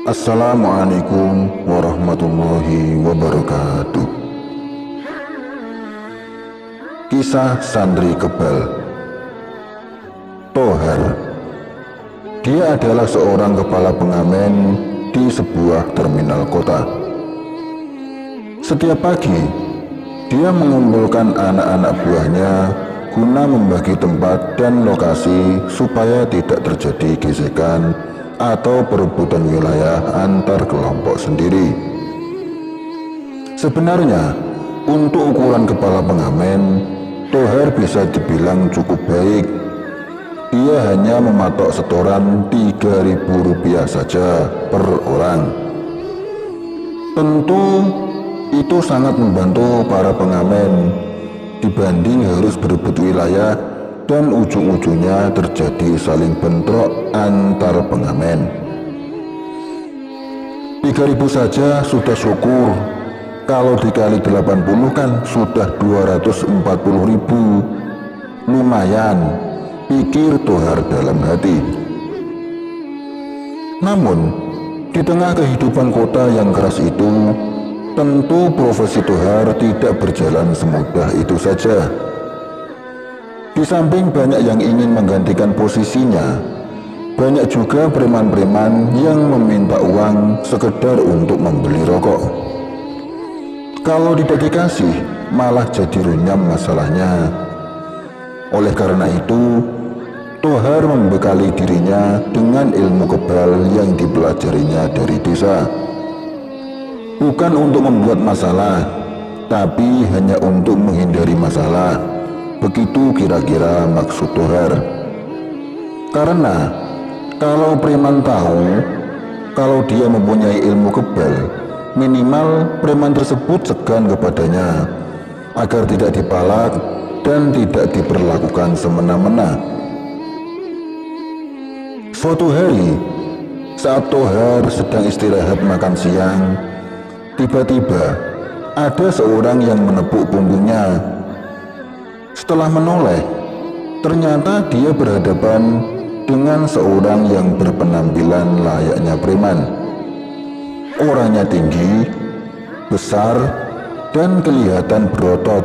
Assalamualaikum warahmatullahi wabarakatuh. Kisah santri kebal. Tohar. Dia adalah seorang kepala pengamen di sebuah terminal kota. Setiap pagi, dia mengumpulkan anak-anak buahnya guna membagi tempat dan lokasi supaya tidak terjadi gesekan atau perebutan wilayah antar kelompok sendiri. Sebenarnya, untuk ukuran kepala pengamen, Tohar bisa dibilang cukup baik. Ia hanya mematok setoran Rp3.000 saja per orang. Tentu itu sangat membantu para pengamen dibanding harus berebut wilayah dan ujung-ujungnya terjadi saling bentrok antar pengamen. 3.000 saja sudah syukur, kalau dikali 80 kan sudah 240.000. Lumayan, pikir Tohar dalam hati. Namun, di tengah kehidupan kota yang keras itu, tentu profesi Tohar tidak berjalan semudah itu saja. Di samping banyak yang ingin menggantikan posisinya, banyak juga preman-preman yang meminta uang sekedar untuk membeli rokok. Kalau tidak dikasih, malah jadi runyam masalahnya. Oleh karena itu, Tohar membekali dirinya dengan ilmu kebal yang dipelajarinya dari desa. Bukan untuk membuat masalah, tapi hanya untuk menghindari masalah. Begitu kira-kira maksud Tohar. Karena kalau preman tahu kalau dia mempunyai ilmu kebal, minimal preman tersebut segan kepadanya agar tidak dipalak dan tidak diperlakukan semena-mena. Suatu hari, saat Tohar sedang istirahat makan siang, tiba-tiba ada seorang yang menepuk punggungnya. Setelah menoleh, ternyata dia berhadapan dengan seorang yang berpenampilan layaknya preman. Orangnya tinggi, besar, dan kelihatan berotot.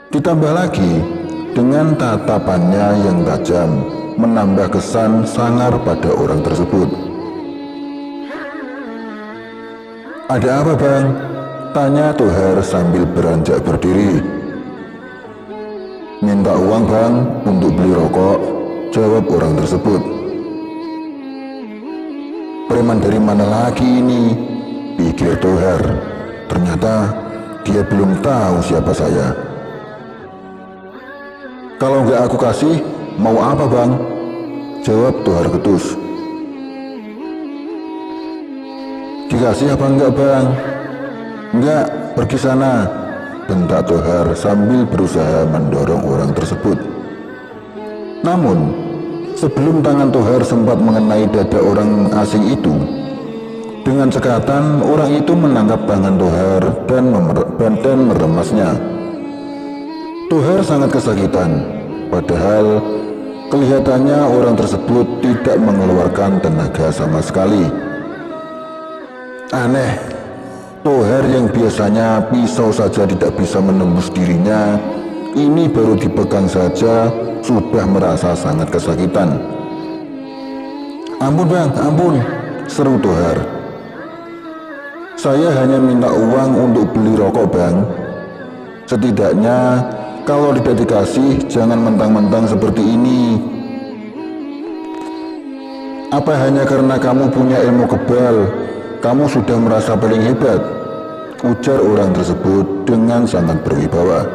Ditambah lagi dengan tatapannya yang tajam, menambah kesan sangar pada orang tersebut. "Ada apa, Bang?" tanya Tohar sambil beranjak berdiri. "Minta uang, Bang, untuk beli rokok," jawab orang tersebut. "Preman dari mana lagi ini?" pikir Tohar. Ternyata dia belum tahu siapa saya. "Kalau nggak aku kasih, mau apa, Bang?" jawab Tohar ketus. "Dikasih apa enggak, Bang?" "Enggak, pergi sana," bentak Tohar sambil berusaha mendorong orang tersebut. Namun, sebelum tangan Tohar sempat mengenai dada orang asing itu, dengan cekatan orang itu menangkap tangan Tohar dan meremasnya. Tohar sangat kesakitan, padahal kelihatannya orang tersebut tidak mengeluarkan tenaga sama sekali. Aneh, Tohar yang biasanya pisau saja tidak bisa menembus dirinya, ini baru dipegang saja sudah merasa sangat kesakitan. "Ampun, Bang, ampun," seru Tohar. "Saya hanya minta uang untuk beli rokok, Bang. Setidaknya kalau tidak dikasih jangan mentang-mentang seperti ini." "Apa hanya karena kamu punya ilmu kebal, kamu sudah merasa paling hebat?" ujar orang tersebut dengan sangat berwibawa.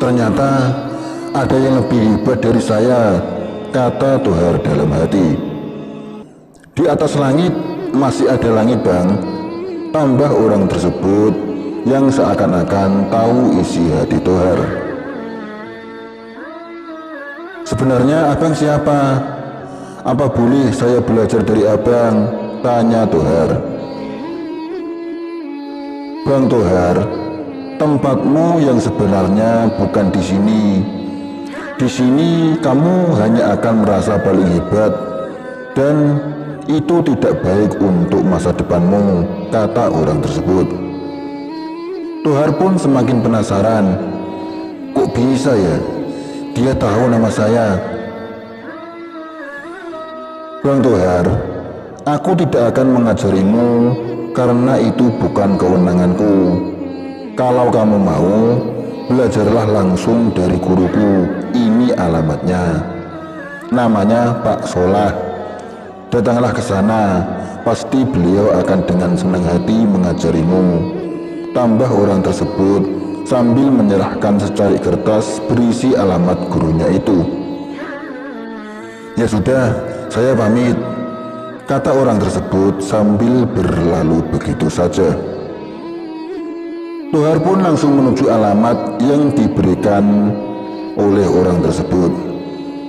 "Ternyata ada yang lebih hebat dari saya," kata Tohar dalam hati. "Di atas langit masih ada langit, Bang," tambah orang tersebut yang seakan-akan tahu isi hati Tohar. "Sebenarnya Abang siapa? Apa boleh saya belajar dari Abang?" tanya Tohar. "Bang Tohar, tempatmu yang sebenarnya bukan di sini. Di sini kamu hanya akan merasa paling hebat dan itu tidak baik untuk masa depanmu, kata orang tersebut. Tohar pun semakin penasaran. Kok bisa ya? Dia tahu nama saya. Bang Tohar, aku tidak akan mengajarimu karena itu bukan kewenanganku. Kalau kamu mau, belajarlah langsung dari guruku. Ini alamatnya. Namanya Pak Solah. Datanglah ke sana, pasti beliau akan dengan senang hati mengajarimu. Tambah orang tersebut sambil menyerahkan secari kertas berisi alamat gurunya itu. Ya sudah, saya pamit, kata orang tersebut sambil berlalu begitu saja. Tohar pun langsung menuju alamat yang diberikan oleh orang tersebut.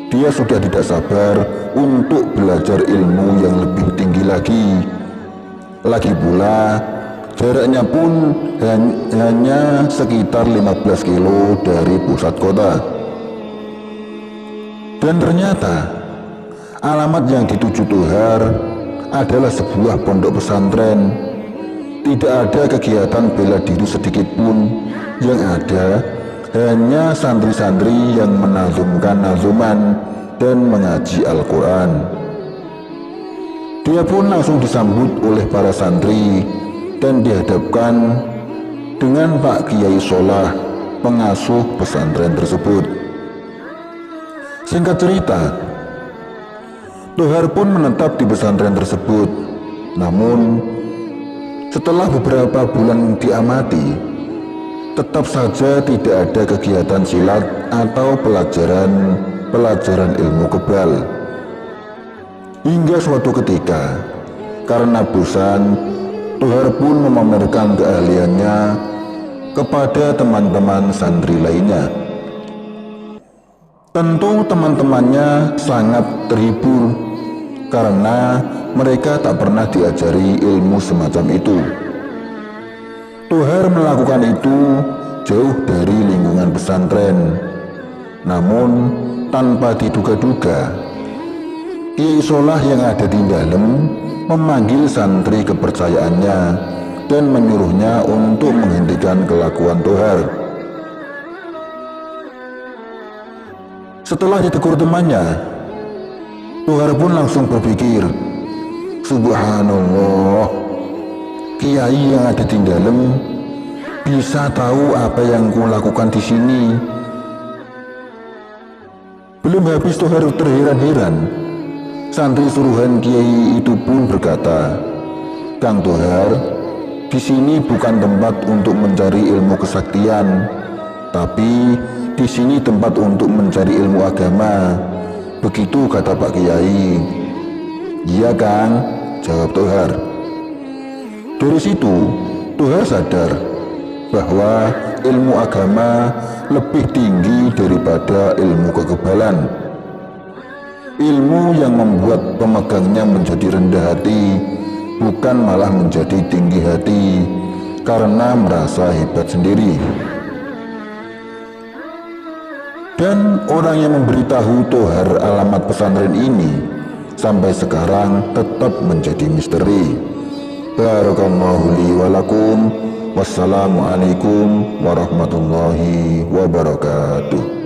Dia sudah tidak sabar untuk belajar ilmu yang lebih tinggi lagi. Lagi pula, jaraknya pun hanya sekitar 15 kilo dari pusat kota. Dan ternyata, alamat yang dituju Tohar adalah sebuah pondok pesantren. Tidak ada kegiatan bela diri sedikit pun, yang ada hanya santri-santri yang menazumkan nazuman dan mengaji Al-Quran. Dia pun langsung disambut oleh para santri dan dihadapkan dengan Pak Kiai Solah, pengasuh pesantren tersebut. Singkat cerita, Tohar pun menetap di pesantren tersebut. Namun, setelah beberapa bulan diamati, tetap saja tidak ada kegiatan silat atau pelajaran ilmu kebal. Hingga suatu ketika, karena bosan, Tohar pun memamerkan keahliannya kepada teman-teman santri lainnya. Tentu teman-temannya sangat terhibur karena mereka tak pernah diajari ilmu semacam itu. Tohar melakukan itu jauh dari lingkungan pesantren. Namun tanpa diduga-duga, Kiai Solah yang ada di dalam memanggil santri kepercayaannya dan menyuruhnya untuk menghentikan kelakuan Tohar. Setelah ditegur temannya, Tohar pun langsung berpikir, subhanallah, kiai yang ada di dalam bisa tahu apa yang kulakukan di sini. Belum habis Tohar terheran-heran, santri suruhan kiai itu pun berkata, Kang Tohar, di sini bukan tempat untuk mencari ilmu kesaktian, tapi di sini tempat untuk mencari ilmu agama. Begitu kata Pak Kiai. Iya Kang, jawab Tohar. Dari situ, Tohar sadar bahwa ilmu agama lebih tinggi daripada ilmu kekebalan. Ilmu yang membuat pemegangnya menjadi rendah hati, bukan malah menjadi tinggi hati karena merasa hebat sendiri. Dan orang yang memberitahu Tohar alamat pesantren ini sampai sekarang tetap menjadi misteri. Barakallahu li wa lakum. Wassalamualaikum warahmatullahi wabarakatuh.